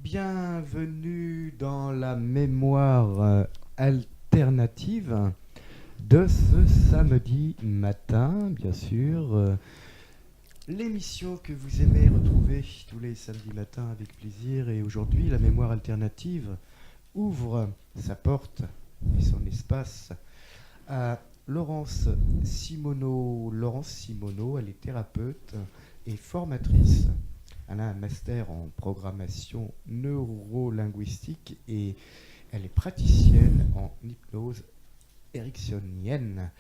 Bienvenue dans la mémoire alternative de ce samedi matin, bien sûr. L'émission que vous aimez retrouver tous les samedis matins avec plaisir. Et aujourd'hui, la mémoire alternative ouvre sa porte et son espace à Laurence Simoneau. Laurence Simoneau, elle est thérapeute et formatrice. Elle a un master en programmation neurolinguistique et elle est praticienne en hypnose ericksonienne.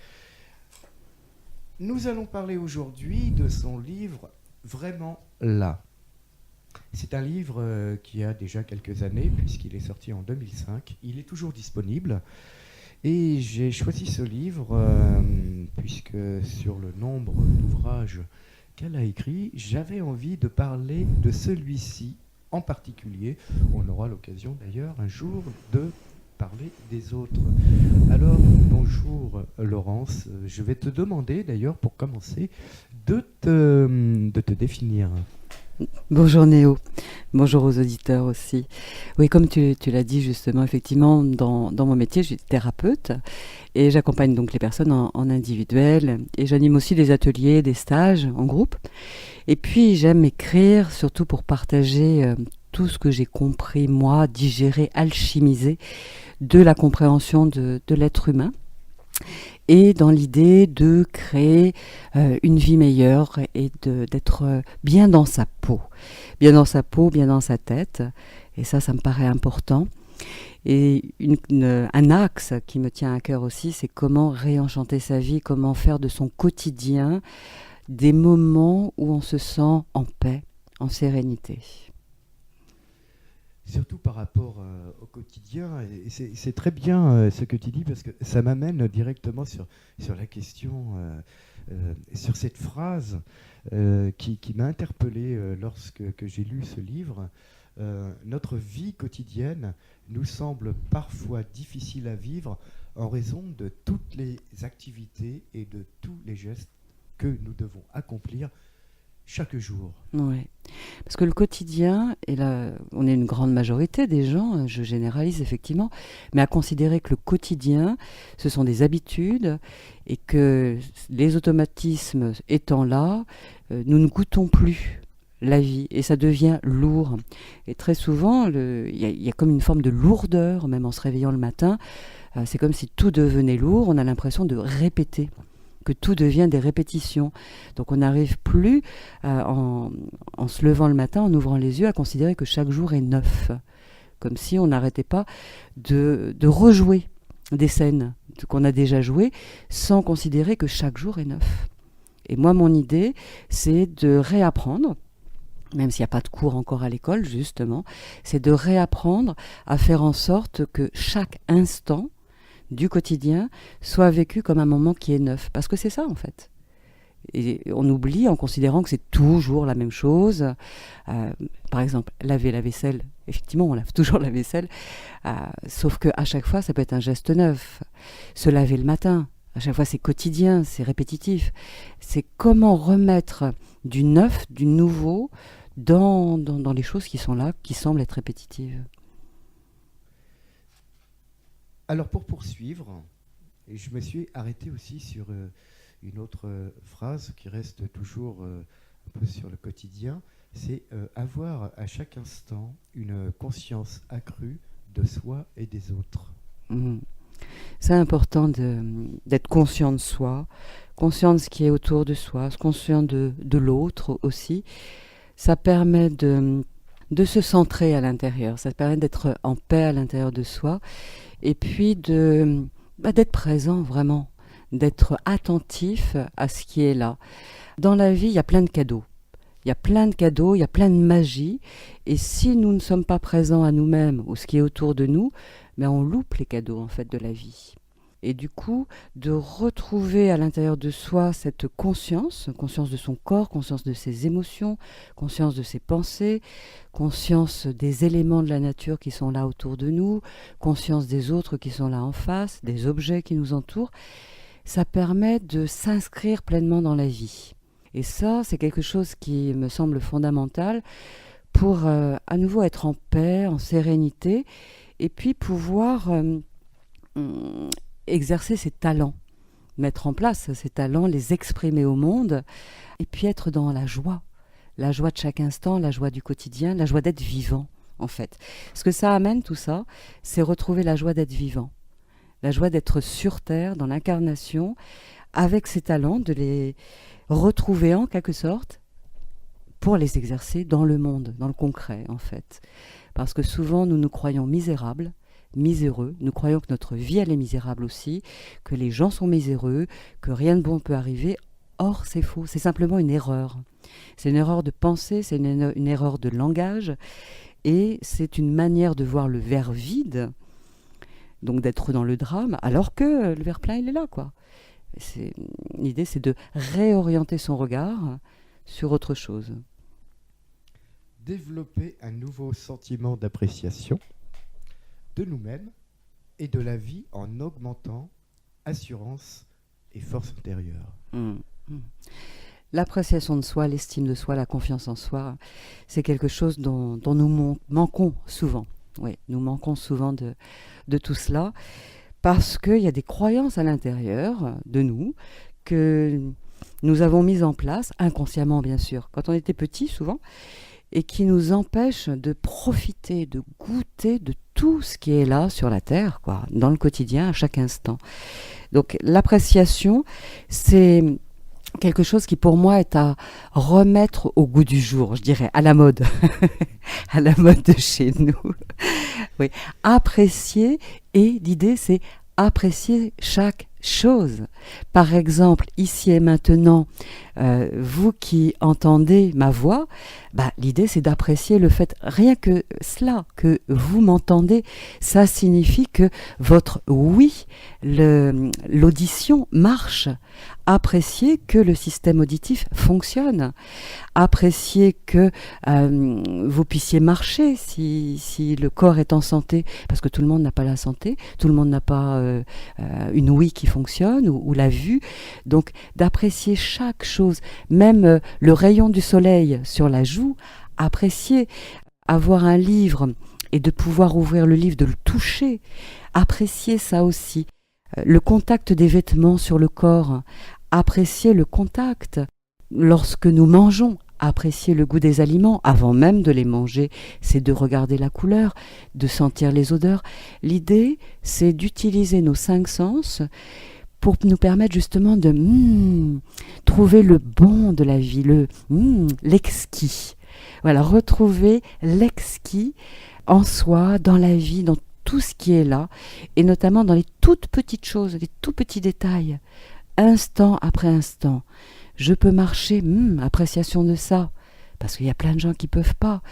Nous allons parler aujourd'hui de son livre « Vraiment là ». C'est un livre qui a déjà quelques années puisqu'il est sorti en 2005. Il est toujours disponible et j'ai choisi ce livre puisque sur le nombre d'ouvrages qu'elle a écrit, j'avais envie de parler de celui-ci en particulier. On aura l'occasion d'ailleurs un jour de parler des autres. Alors, bonjour Laurence, je vais te demander d'ailleurs pour commencer de te définir. Bonjour Néo, bonjour aux auditeurs aussi. Oui, comme tu l'as dit justement, effectivement, dans mon métier, je suis thérapeute et j'accompagne donc les personnes en individuel et j'anime aussi des ateliers, des stages en groupe. Et puis j'aime écrire, surtout pour partager tout ce que j'ai compris, moi, digéré, alchimisé de la compréhension de l'être humain. Et dans l'idée de créer une vie meilleure et d'être bien dans sa peau. Bien dans sa peau, bien dans sa tête. Et ça me paraît important. Et un axe qui me tient à cœur aussi, c'est comment réenchanter sa vie, comment faire de son quotidien des moments où on se sent en paix, en sérénité. Surtout par rapport au quotidien, et c'est très bien ce que tu dis, parce que ça m'amène directement sur la question, sur cette phrase qui m'a interpellé lorsque j'ai lu ce livre. Notre vie quotidienne nous semble parfois difficile à vivre en raison de toutes les activités et de tous les gestes que nous devons accomplir chaque jour. Oui, parce que le quotidien, et là, on est une grande majorité des gens, je généralise effectivement, mais à considérer que le quotidien, ce sont des habitudes et que les automatismes étant là, nous ne goûtons plus la vie et ça devient lourd. Et très souvent, il y a comme une forme de lourdeur, même en se réveillant le matin, c'est comme si tout devenait lourd, on a l'impression de répéter, que tout devient des répétitions. Donc on n'arrive plus, en se levant le matin, en ouvrant les yeux, à considérer que chaque jour est neuf. Comme si on n'arrêtait pas de rejouer des scènes qu'on a déjà jouées, sans considérer que chaque jour est neuf. Et moi, mon idée, c'est de réapprendre, même s'il n'y a pas de cours encore à l'école, justement, c'est de réapprendre à faire en sorte que chaque instant du quotidien soit vécu comme un moment qui est neuf. Parce que c'est ça, en fait. Et on oublie en considérant que c'est toujours la même chose. Par exemple, laver la vaisselle. Effectivement, on lave toujours la vaisselle. Sauf qu'à chaque fois, ça peut être un geste neuf. Se laver le matin. À chaque fois, c'est quotidien, c'est répétitif. C'est comment remettre du neuf, du nouveau dans les choses qui sont là, qui semblent être répétitives. Alors pour poursuivre, je me suis arrêté aussi sur une autre phrase qui reste toujours un peu sur le quotidien, c'est avoir à chaque instant une conscience accrue de soi et des autres. C'est important d'être conscient de soi, conscient de ce qui est autour de soi, conscient de l'autre aussi. Ça permet de se centrer à l'intérieur, ça permet d'être en paix à l'intérieur de soi. Et puis d'être présent vraiment, d'être attentif à ce qui est là. Dans la vie, il y a plein de cadeaux. Il y a plein de cadeaux, il y a plein de magie. Et si nous ne sommes pas présents à nous-mêmes ou ce qui est autour de nous, on loupe les cadeaux en fait de la vie. Et du coup, de retrouver à l'intérieur de soi cette conscience de son corps, conscience de ses émotions, conscience de ses pensées, conscience des éléments de la nature qui sont là autour de nous, conscience des autres qui sont là en face, des objets qui nous entourent, ça permet de s'inscrire pleinement dans la vie. Et ça, c'est quelque chose qui me semble fondamental pour à nouveau être en paix, en sérénité, et puis pouvoir exercer ses talents, mettre en place ces talents, les exprimer au monde, et puis être dans la joie de chaque instant, la joie du quotidien, la joie d'être vivant, en fait. Ce que ça amène, tout ça, c'est retrouver la joie d'être vivant, la joie d'être sur Terre, dans l'incarnation, avec ses talents, de les retrouver en quelque sorte, pour les exercer dans le monde, dans le concret, en fait. Parce que souvent, nous nous croyons misérables, miséreux, nous croyons que notre vie, elle est misérable aussi, que les gens sont miséreux, que rien de bon peut arriver. Or, c'est faux, c'est simplement une erreur. C'est une erreur de pensée, c'est une erreur de langage, et c'est une manière de voir le verre vide, donc d'être dans le drame, alors que le verre plein, il est là, quoi. L'idée, c'est de réorienter son regard sur autre chose. Développer un nouveau sentiment d'appréciation de nous-mêmes et de la vie en augmentant assurance et force intérieure. L'appréciation de soi, l'estime de soi, la confiance en soi, c'est quelque chose dont nous manquons souvent. Oui, nous manquons souvent de tout cela, parce qu'il y a des croyances à l'intérieur de nous que nous avons mises en place, inconsciemment bien sûr, quand on était petit souvent, et qui nous empêchent de profiter, de goûter de tout ce qui est là sur la Terre, quoi, dans le quotidien, à chaque instant. Donc l'appréciation, c'est quelque chose qui pour moi est à remettre au goût du jour, je dirais, à la mode, à la mode de chez nous. Oui, apprécier, et l'idée c'est apprécier chaque chose. Par exemple, ici et maintenant, vous qui entendez ma voix, l'idée c'est d'apprécier le fait, rien que cela, que vous m'entendez, ça signifie que votre oui, l'audition marche. Apprécier que le système auditif fonctionne. Apprécier que vous puissiez marcher si le corps est en santé, parce que tout le monde n'a pas la santé, tout le monde n'a pas une ouïe qui fonctionne ou la vue. Donc d'apprécier chaque chose, même le rayon du soleil sur la joue, apprécier, avoir un livre et de pouvoir ouvrir le livre, de le toucher, apprécier ça aussi. Le contact des vêtements sur le corps, apprécier le contact. Lorsque nous mangeons, apprécier le goût des aliments avant même de les manger, c'est de regarder la couleur, de sentir les odeurs. L'idée, c'est d'utiliser nos 5 sens pour nous permettre justement de trouver le bon de la vie, l'exquis. Voilà, retrouver l'exquis en soi, dans la vie, dans tout ce qui est là, et notamment dans les toutes petites choses, les tout petits détails, instant après instant. Je peux marcher, appréciation de ça, parce qu'il y a plein de gens qui ne peuvent pas.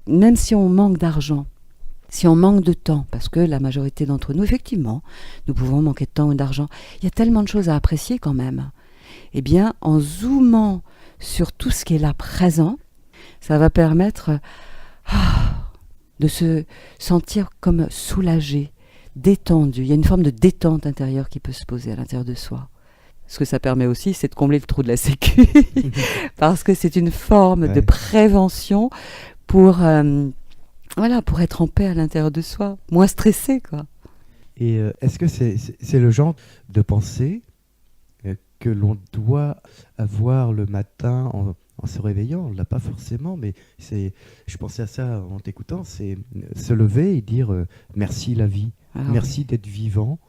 Même si on manque d'argent, si on manque de temps, parce que la majorité d'entre nous, effectivement, nous pouvons manquer de temps ou d'argent, il y a tellement de choses à apprécier quand même. Eh bien, en zoomant sur tout ce qui est là présent, ça va permettre de se sentir comme soulagé, détendu. Il y a une forme de détente intérieure qui peut se poser à l'intérieur de soi. Ce que ça permet aussi, c'est de combler le trou de la sécu, parce que c'est une forme de prévention pour être en paix à l'intérieur de soi, moins stressé, quoi. Et est-ce que c'est le genre de pensée que l'on doit avoir le matin en se réveillant? On ne l'a pas forcément, mais je pensais à ça en t'écoutant, c'est se lever et dire merci la vie, merci d'être vivant.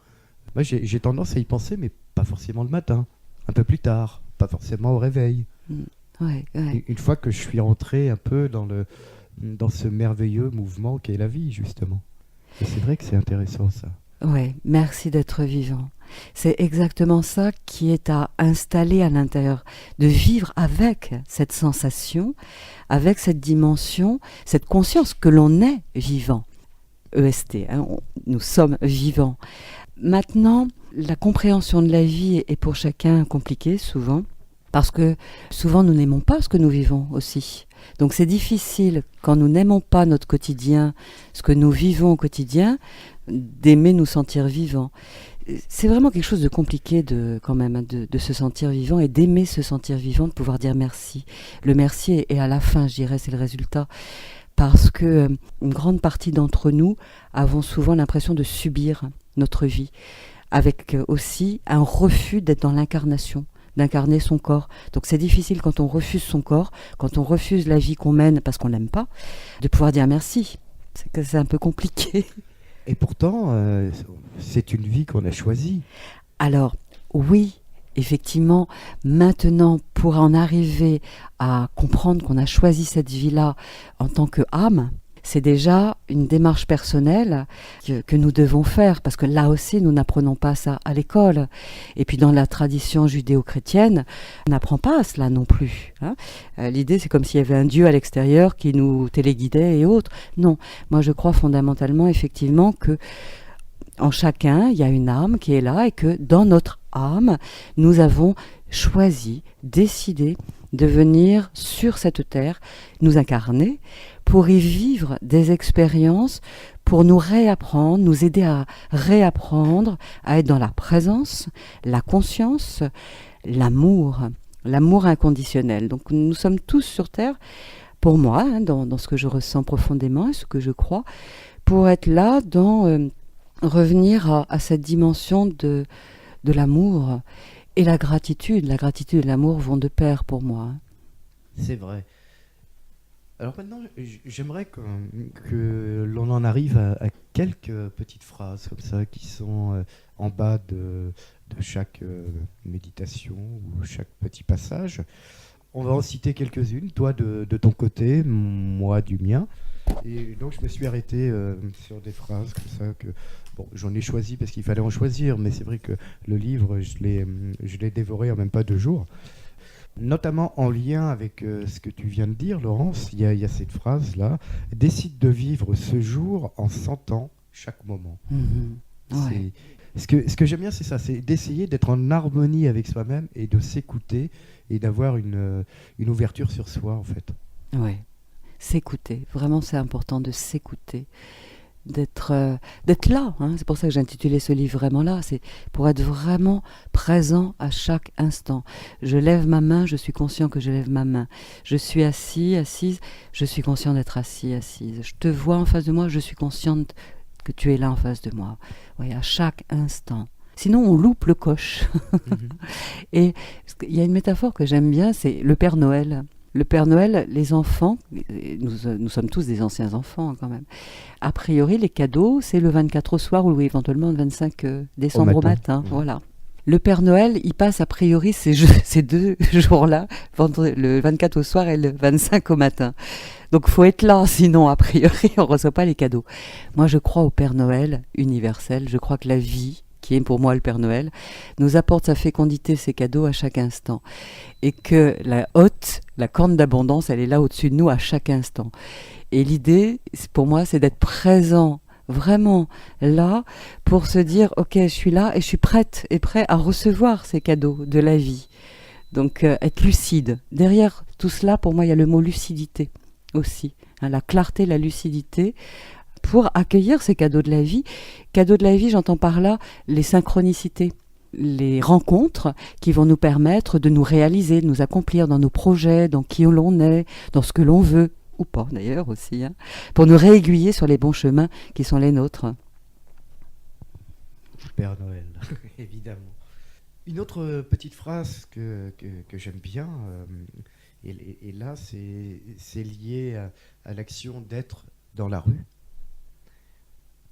Moi, j'ai tendance à y penser, mais pas forcément le matin, un peu plus tard, pas forcément au réveil. Une fois que je suis rentré un peu dans ce merveilleux mouvement qu'est la vie, justement. Et c'est vrai que c'est intéressant, ça. Oui, merci d'être vivant. C'est exactement ça qui est à installer à l'intérieur, de vivre avec cette sensation, avec cette dimension, cette conscience que l'on est vivant. EST, nous sommes vivants. Maintenant, la compréhension de la vie est pour chacun compliquée souvent, parce que souvent nous n'aimons pas ce que nous vivons aussi. Donc c'est difficile, quand nous n'aimons pas notre quotidien, ce que nous vivons au quotidien, d'aimer nous sentir vivants. c'est vraiment quelque chose de compliqué quand même, de se sentir vivant et d'aimer se sentir vivant, de pouvoir dire merci. Le merci est à la fin, je dirais, c'est le résultat. Parce que une grande partie d'entre nous avons souvent l'impression de subir notre vie, avec aussi un refus d'être dans l'incarnation, d'incarner son corps. Donc c'est difficile quand on refuse son corps, quand on refuse la vie qu'on mène parce qu'on l'aime pas, de pouvoir dire merci. C'est un peu compliqué. Et pourtant, c'est une vie qu'on a choisie. Alors, oui, effectivement, maintenant, pour en arriver à comprendre qu'on a choisi cette vie-là en tant qu'âme, c'est déjà une démarche personnelle que nous devons faire, parce que là aussi, nous n'apprenons pas ça à l'école. Et puis dans la tradition judéo-chrétienne, on n'apprend pas à cela non plus. L'idée, c'est comme s'il y avait un Dieu à l'extérieur qui nous téléguidait et autres. Non, moi je crois fondamentalement, effectivement, que en chacun, il y a une âme qui est là et que dans notre âme, nous avons choisi, décidé de venir sur cette terre, nous incarner, pour y vivre des expériences, pour nous réapprendre, nous aider à réapprendre, à être dans la présence, la conscience, l'amour inconditionnel. Donc nous sommes tous sur terre, pour moi, dans ce que je ressens profondément et ce que je crois, pour être là dans revenir à cette dimension de l'amour et la gratitude. La gratitude et l'amour vont de pair pour moi. C'est vrai. Alors maintenant, j'aimerais que l'on en arrive à quelques petites phrases comme ça qui sont en bas de chaque méditation ou chaque petit passage. On va en citer quelques-unes, toi de ton côté, moi du mien. Et donc je me suis arrêté sur des phrases comme ça que bon, j'en ai choisi parce qu'il fallait en choisir, mais c'est vrai que le livre, je l'ai dévoré en même pas 2 jours. Notamment en lien avec ce que tu viens de dire, Laurence, il y a cette phrase-là. Décide de vivre ce jour en sentant chaque moment. Ouais. Ce que j'aime bien, c'est ça, c'est d'essayer d'être en harmonie avec soi-même et de s'écouter et d'avoir une ouverture sur soi, en fait. Ouais. S'écouter. Vraiment, c'est important de s'écouter. D'être là. C'est pour ça que j'ai intitulé ce livre vraiment là. C'est pour être vraiment présent à chaque instant. Je lève ma main, je suis conscient que je lève ma main. Je suis assise, je suis conscient d'être assise. Je te vois en face de moi, je suis consciente que tu es là en face de moi. Oui, à chaque instant. Sinon, on loupe le coche. Et il y a une métaphore que j'aime bien, c'est le Père Noël. Le Père Noël, les enfants, nous sommes tous des anciens enfants quand même. A priori, les cadeaux, c'est le 24 au soir ou éventuellement le 25 décembre au matin. Voilà. Le Père Noël, il passe a priori ces 2 jours-là, le 24 au soir et le 25 au matin. Donc il faut être là, sinon a priori on ne reçoit pas les cadeaux. Moi je crois au Père Noël universel, je crois que la vie, qui est pour moi le Père Noël, nous apporte sa fécondité, ses cadeaux à chaque instant. Et que la corne d'abondance, elle est là au-dessus de nous à chaque instant. Et l'idée, pour moi, c'est d'être présent, vraiment là, pour se dire, ok, je suis là et je suis prête et prêt à recevoir ces cadeaux de la vie. Donc, être lucide. Derrière tout cela, pour moi, il y a le mot lucidité aussi. La clarté, la lucidité, pour accueillir ces cadeaux de la vie. Cadeaux de la vie, j'entends par là les synchronicités, les rencontres qui vont nous permettre de nous réaliser, de nous accomplir dans nos projets, dans qui l'on est, dans ce que l'on veut, ou pas d'ailleurs aussi, pour nous réaiguiller sur les bons chemins qui sont les nôtres. Père Noël, évidemment. Une autre petite phrase que j'aime bien, et là c'est lié à l'action d'être dans la rue.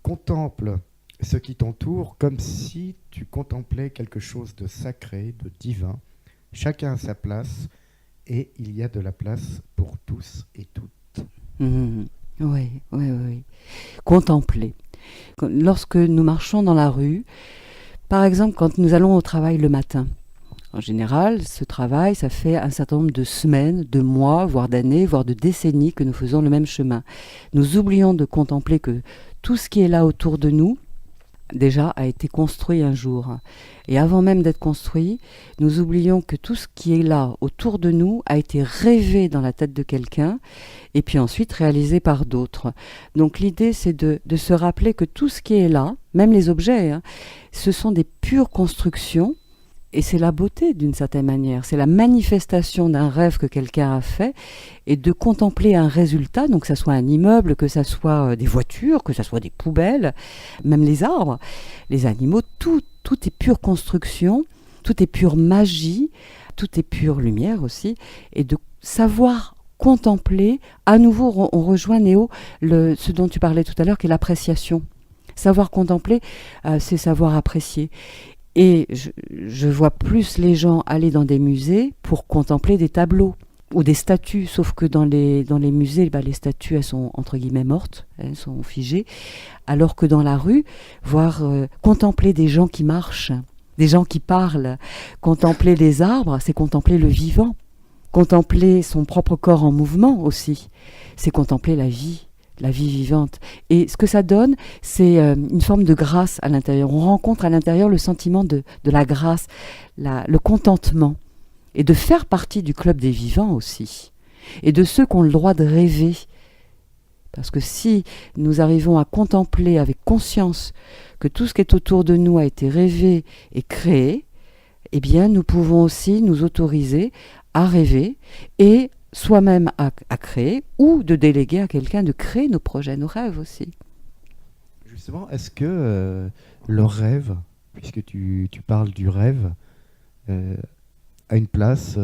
Contemple ce qui t'entoure comme si tu contemplais quelque chose de sacré, de divin. Chacun a sa place et il y a de la place pour tous et toutes. Oui. Contempler. Lorsque nous marchons dans la rue, par exemple quand nous allons au travail le matin, en général, ce travail, ça fait un certain nombre de semaines, de mois, voire d'années, voire de décennies que nous faisons le même chemin. Nous oublions de contempler que tout ce qui est là autour de nous déjà a été construit un jour. Et avant même d'être construit, nous oublions que tout ce qui est là, autour de nous, a été rêvé dans la tête de quelqu'un et puis ensuite réalisé par d'autres. Donc l'idée, c'est de se rappeler que tout ce qui est là, même les objets, hein, ce sont des pures constructions. Et c'est la beauté d'une certaine manière, c'est la manifestation d'un rêve que quelqu'un a fait et de contempler un résultat, donc que ça soit un immeuble, que ça soit des voitures, que ça soit des poubelles, même les arbres, les animaux, tout est pure construction, tout est pure magie, tout est pure lumière aussi, et de savoir contempler, à nouveau on rejoint Néo, ce dont tu parlais tout à l'heure, qui est l'appréciation. Savoir contempler, c'est savoir apprécier. Et je vois plus les gens aller dans des musées pour contempler des tableaux ou des statues, sauf que dans les musées, les statues, elles sont entre guillemets mortes, elles sont figées, alors que dans la rue, contempler des gens qui marchent, des gens qui parlent, contempler les arbres, c'est contempler le vivant, contempler son propre corps en mouvement aussi, c'est contempler la vie vivante. Et ce que ça donne, c'est une forme de grâce à l'intérieur. On rencontre à l'intérieur le sentiment de la grâce, le contentement, et de faire partie du club des vivants aussi, et de ceux qui ont le droit de rêver. Parce que si nous arrivons à contempler avec conscience que tout ce qui est autour de nous a été rêvé et créé, eh bien nous pouvons aussi nous autoriser à rêver et soi-même à créer, ou de déléguer à quelqu'un de créer nos projets, nos rêves aussi. Justement, est-ce que le rêve, puisque tu parles du rêve, a une place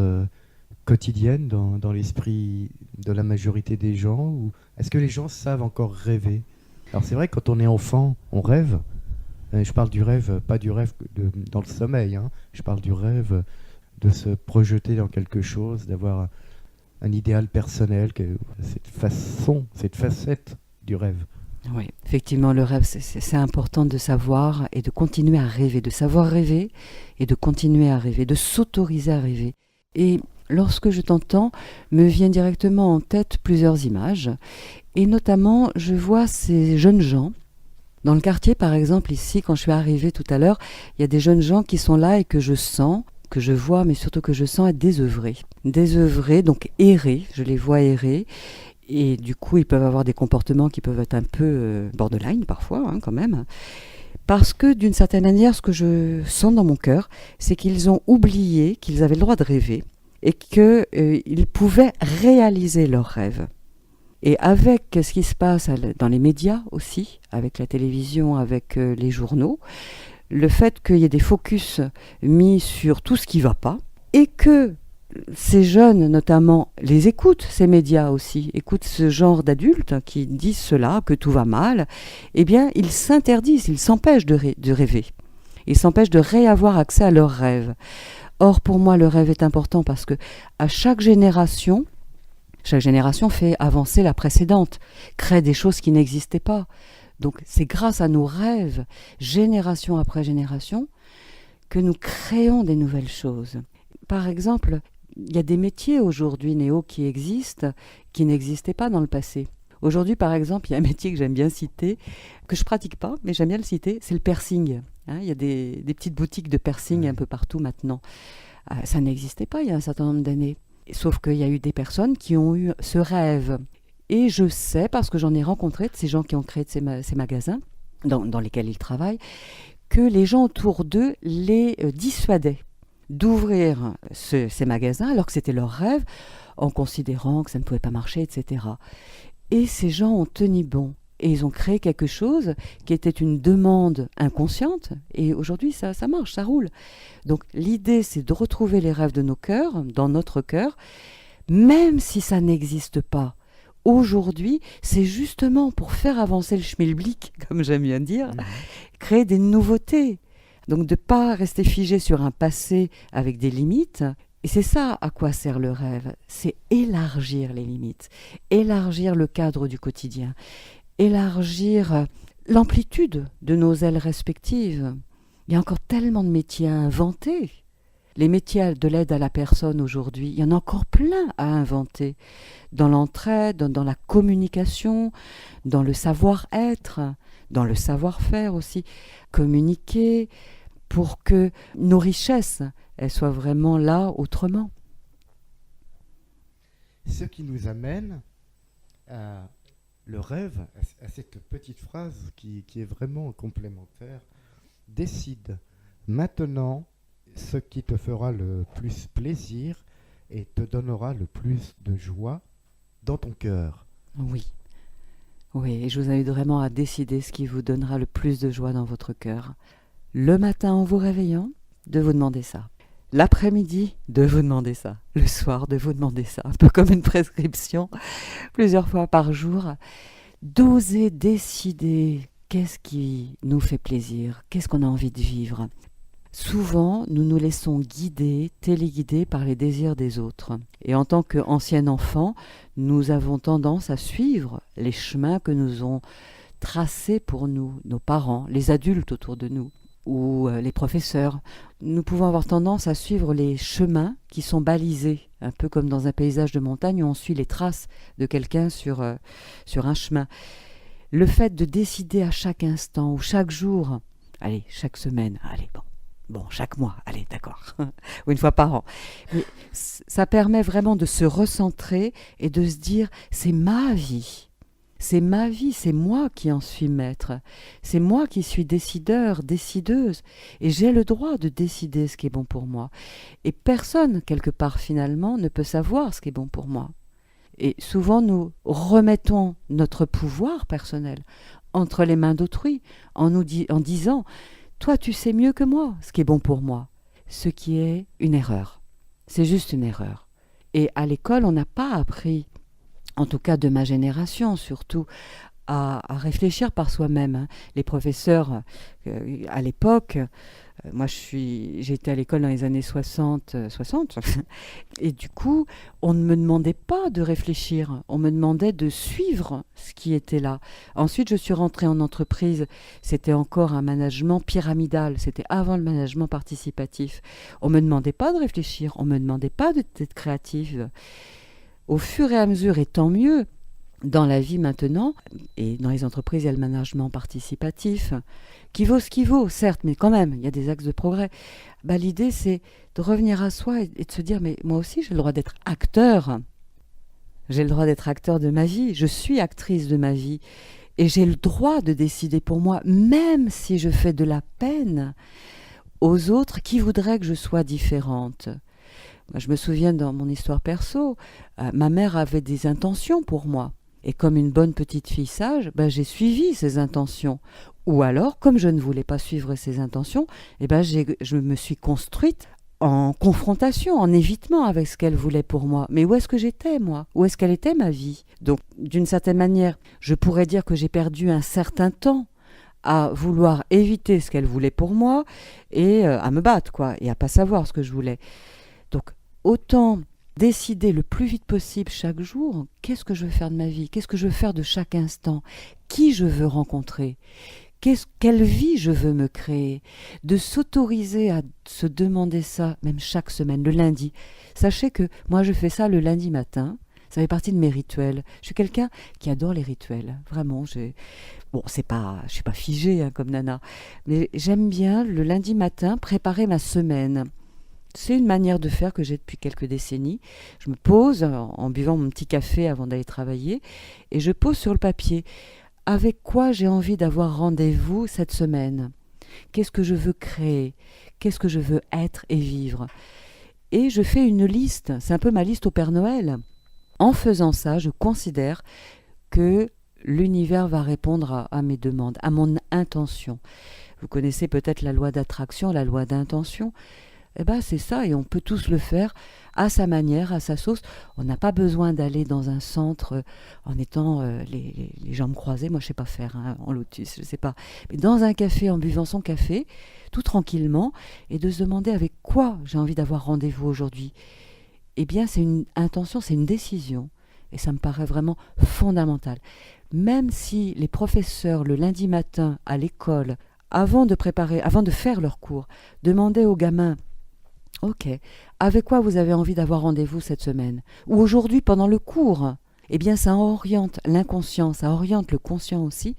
quotidienne dans l'esprit de la majorité des gens, ou est-ce que les gens savent encore rêver? Alors c'est vrai que quand on est enfant, on rêve. Je parle du rêve, pas du rêve dans le sommeil, hein. Je parle du rêve de se projeter dans quelque chose, d'avoir un idéal personnel, cette facette du rêve. Oui, effectivement, le rêve, c'est important de savoir et de continuer à rêver, de savoir rêver et de continuer à rêver, de s'autoriser à rêver. Et lorsque je t'entends, me viennent directement en tête plusieurs images. Et notamment, je vois ces jeunes gens. Dans le quartier, par exemple, ici, quand je suis arrivée tout à l'heure, il y a des jeunes gens qui sont là et que je sens, que je vois, mais surtout que je sens être désœuvrés. Désœuvrés, donc errer, je les vois errer. Et du coup, ils peuvent avoir des comportements qui peuvent être un peu borderline parfois, hein, quand même. Parce que d'une certaine manière, ce que je sens dans mon cœur, c'est qu'ils ont oublié qu'ils avaient le droit de rêver et qu'ils pouvaient réaliser leurs rêves. Et avec ce qui se passe dans les médias aussi, avec la télévision, avec les journaux, le fait qu'il y ait des focus mis sur tout ce qui ne va pas, et que ces jeunes, notamment, les écoutent, ces médias aussi, écoutent ce genre d'adultes qui disent cela, que tout va mal, eh bien, ils s'interdisent, ils s'empêchent de rêver. Ils s'empêchent de réavoir accès à leurs rêves. Or, pour moi, le rêve est important parce que à chaque génération fait avancer la précédente, crée des choses qui n'existaient pas. Donc, c'est grâce à nos rêves, génération après génération, que nous créons des nouvelles choses. Par exemple, il y a des métiers aujourd'hui, Néo, qui existent, qui n'existaient pas dans le passé. Aujourd'hui, par exemple, il y a un métier que j'aime bien citer, que je ne pratique pas, mais j'aime bien le citer, c'est le piercing. Il y a des petites boutiques de piercing un peu partout maintenant. Ça n'existait pas il y a un certain nombre d'années. Sauf qu'il y a eu des personnes qui ont eu ce rêve. Et je sais, parce que j'en ai rencontré de ces gens qui ont créé ces magasins, dans lesquels ils travaillent, que les gens autour d'eux les dissuadaient d'ouvrir ces magasins alors que c'était leur rêve, en considérant que ça ne pouvait pas marcher, etc. Et ces gens ont tenu bon. Et ils ont créé quelque chose qui était une demande inconsciente. Et aujourd'hui, ça marche, ça roule. Donc l'idée, c'est de retrouver les rêves de nos cœurs, dans notre cœur, même si ça n'existe pas. Aujourd'hui, c'est justement pour faire avancer le schmilblick, comme j'aime bien dire, créer des nouveautés. Donc de ne pas rester figé sur un passé avec des limites. Et c'est ça à quoi sert le rêve, c'est élargir les limites, élargir le cadre du quotidien, élargir l'amplitude de nos ailes respectives. Il y a encore tellement de métiers à inventer. Les métiers de l'aide à la personne aujourd'hui, il y en a encore plein à inventer. Dans l'entraide, dans la communication, dans le savoir-être, dans le savoir-faire aussi. Communiquer pour que nos richesses, elles soient vraiment là autrement. Ce qui nous amène à le rêve, à cette petite phrase qui est vraiment complémentaire. Décide maintenant ce qui te fera le plus plaisir et te donnera le plus de joie dans ton cœur. Oui, oui, et je vous invite vraiment à décider ce qui vous donnera le plus de joie dans votre cœur. Le matin en vous réveillant, de vous demander ça. L'après-midi, de vous demander ça. Le soir, de vous demander ça. Un peu comme une prescription, plusieurs fois par jour. D'oser décider qu'est-ce qui nous fait plaisir, qu'est-ce qu'on a envie de vivre. Souvent, nous nous laissons guider, téléguider par les désirs des autres. Et en tant qu'ancien enfant, nous avons tendance à suivre les chemins que nous ont tracés pour nous, nos parents, les adultes autour de nous, ou les professeurs. Nous pouvons avoir tendance à suivre les chemins qui sont balisés, un peu comme dans un paysage de montagne où on suit les traces de quelqu'un sur un chemin. Le fait de décider à chaque instant ou chaque jour, allez, chaque semaine, allez, bon, chaque mois, allez, d'accord, ou une fois par an. Mais ça permet vraiment de se recentrer et de se dire, c'est ma vie, c'est moi qui en suis maître, c'est moi qui suis décideur, décideuse, et j'ai le droit de décider ce qui est bon pour moi. Et personne, quelque part finalement, ne peut savoir ce qui est bon pour moi. Et souvent, nous remettons notre pouvoir personnel entre les mains d'autrui en disant « Toi, tu sais mieux que moi ce qui est bon pour moi », ce qui est une erreur. C'est juste une erreur. Et à l'école, on n'a pas appris, en tout cas de ma génération surtout, à réfléchir par soi-même. Les professeurs, à l'époque, moi j'ai été à l'école dans les années 60, et du coup, on ne me demandait pas de réfléchir, on me demandait de suivre ce qui était là. Ensuite, je suis rentrée en entreprise, c'était encore un management pyramidal, c'était avant le management participatif. On ne me demandait pas de réfléchir, on ne me demandait pas d'être créative. Au fur et à mesure, et tant mieux, dans la vie maintenant, et dans les entreprises, il y a le management participatif, qui vaut ce qui vaut, certes, mais quand même, il y a des axes de progrès. L'idée, c'est de revenir à soi et de se dire, mais moi aussi, j'ai le droit d'être acteur. J'ai le droit d'être acteur de ma vie. Je suis actrice de ma vie. Et j'ai le droit de décider pour moi, même si je fais de la peine aux autres qui voudraient que je sois différente. Je me souviens dans mon histoire perso, ma mère avait des intentions pour moi. Et comme une bonne petite fille sage, j'ai suivi ses intentions. Ou alors, comme je ne voulais pas suivre ses intentions, je me suis construite en confrontation, en évitement avec ce qu'elle voulait pour moi. Mais où est-ce que j'étais, moi ? Où est-ce qu'elle était, ma vie ? Donc, d'une certaine manière, je pourrais dire que j'ai perdu un certain temps à vouloir éviter ce qu'elle voulait pour moi et à me battre, quoi, et à pas savoir ce que je voulais. Donc, autant décider le plus vite possible chaque jour, qu'est-ce que je veux faire de ma vie, qu'est-ce que je veux faire de chaque instant, qui je veux rencontrer, quelle vie je veux me créer, de s'autoriser à se demander ça, même chaque semaine, le lundi. Sachez que moi je fais ça le lundi matin, ça fait partie de mes rituels. Je suis quelqu'un qui adore les rituels, vraiment. Je suis pas figée comme Nana, mais j'aime bien le lundi matin préparer ma semaine. C'est une manière de faire que j'ai depuis quelques décennies. Je me pose en buvant mon petit café avant d'aller travailler et je pose sur le papier avec quoi j'ai envie d'avoir rendez-vous cette semaine. Qu'est-ce que je veux créer ? Qu'est-ce que je veux être et vivre ? Et je fais une liste, c'est un peu ma liste au Père Noël. En faisant ça, je considère que l'univers va répondre à mes demandes, à mon intention. Vous connaissez peut-être la loi d'attraction, la loi d'intention. C'est ça, et on peut tous le faire à sa manière, à sa sauce. On n'a pas besoin d'aller dans un centre en étant les jambes croisées. Moi, je ne sais pas faire en lotus, je ne sais pas. Mais dans un café, en buvant son café, tout tranquillement, et de se demander avec quoi j'ai envie d'avoir rendez-vous aujourd'hui. Eh bien, c'est une intention, c'est une décision. Et ça me paraît vraiment fondamental. Même si les professeurs, le lundi matin, à l'école, avant de faire leur cours, demandaient aux gamins Ok. Avec quoi vous avez envie d'avoir rendez-vous cette semaine? Ou aujourd'hui pendant le cours? Eh bien, ça oriente l'inconscient, ça oriente le conscient aussi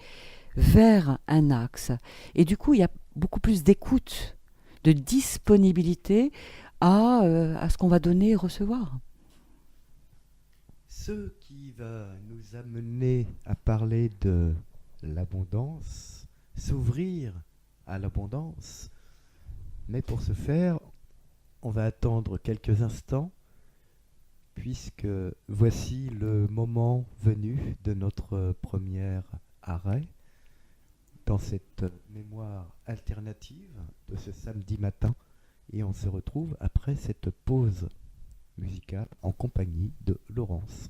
vers un axe. Et du coup, il y a beaucoup plus d'écoute, de disponibilité à ce qu'on va donner et recevoir. Ce qui va nous amener à parler de l'abondance, s'ouvrir à l'abondance. Mais pour ce faire, on va attendre quelques instants, puisque voici le moment venu de notre premier arrêt dans cette mémoire alternative de ce samedi matin. Et on se retrouve après cette pause musicale en compagnie de Laurence